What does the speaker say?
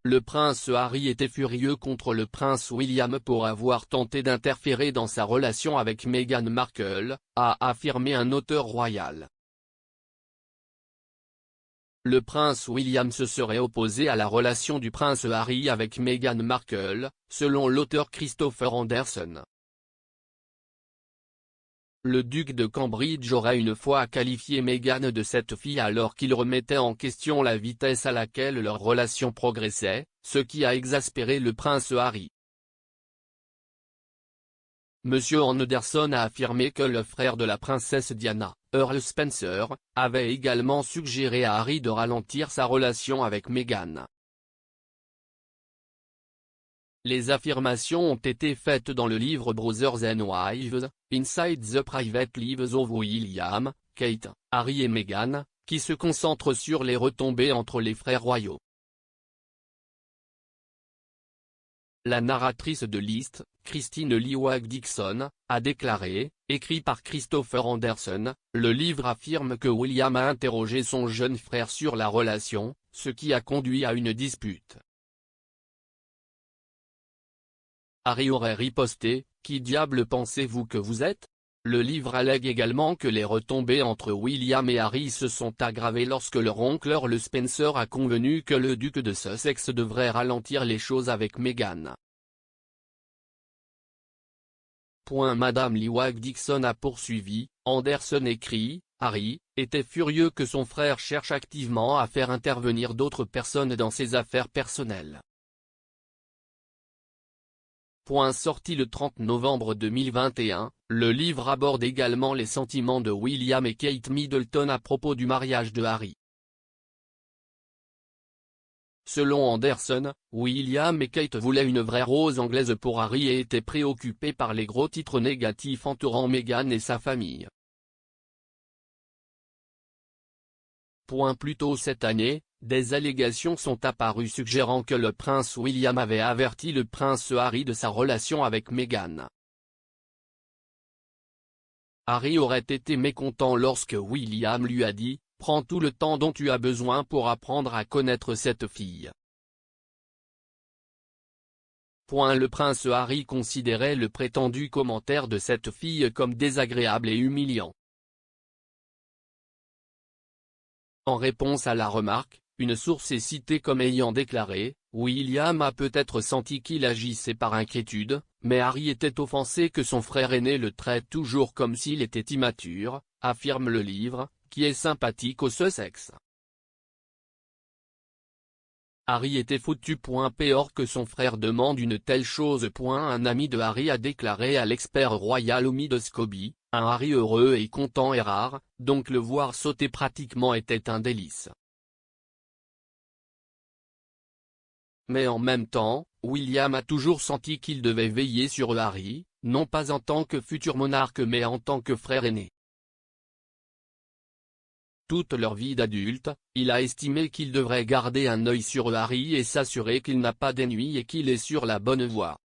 Le prince Harry était furieux contre le prince William pour avoir tenté d'interférer dans sa relation avec Meghan Markle, a affirmé un auteur royal. Le prince William se serait opposé à la relation du prince Harry avec Meghan Markle, selon l'auteur Christopher Anderson. Le duc de Cambridge aurait une fois qualifié Meghan de cette fille alors qu'il remettait en question la vitesse à laquelle leur relation progressait, ce qui a exaspéré le prince Harry. M. Anderson a affirmé que le frère de la princesse Diana, Earl Spencer, avait également suggéré à Harry de ralentir sa relation avec Meghan. Les affirmations ont été faites dans le livre Brothers and Wives, Inside the Private Lives of William, Kate, Harry et Meghan, qui se concentre sur les retombées entre les frères royaux. La narratrice de List, Christine Liwag-Dixon, a déclaré, écrit par Christopher Anderson, le livre affirme que William a interrogé son jeune frère sur la relation, ce qui a conduit à une dispute. Harry aurait riposté, « Qui diable pensez-vous que vous êtes ?» Le livre allègue également que les retombées entre William et Harry se sont aggravées lorsque leur oncle Earl Spencer a convenu que le duc de Sussex devrait ralentir les choses avec Meghan. Madame Liwag-Dixon a poursuivi, Anderson écrit, Harry était furieux que son frère cherche activement à faire intervenir d'autres personnes dans ses affaires personnelles. Sorti le 30 novembre 2021, le livre aborde également les sentiments de William et Kate Middleton à propos du mariage de Harry. Selon Anderson, William et Kate voulaient une vraie rose anglaise pour Harry et étaient préoccupés par les gros titres négatifs entourant Meghan et sa famille. Plus tôt cette année, des allégations sont apparues suggérant que le prince William avait averti le prince Harry de sa relation avec Meghan. Harry aurait été mécontent lorsque William lui a dit « Prends tout le temps dont tu as besoin pour apprendre à connaître cette fille ». Le prince Harry considérait le prétendu commentaire de cette fille comme désagréable et humiliant. En réponse à la remarque, une source est citée comme ayant déclaré « William a peut-être senti qu'il agissait par inquiétude, mais Harry était offensé que son frère aîné le traite toujours comme s'il était immature », affirme le livre, qui est sympathique aux Sussex. Harry était foutu. Peur que son frère demande une telle chose. Un ami de Harry a déclaré à l'expert royal Omid Scobie, un Harry heureux et content est rare, donc le voir sauter pratiquement était un délice. Mais en même temps, William a toujours senti qu'il devait veiller sur Harry, non pas en tant que futur monarque mais en tant que frère aîné. Toute leur vie d'adulte, il a estimé qu'il devrait garder un œil sur Harry et s'assurer qu'il n'a pas d'ennuis et qu'il est sur la bonne voie.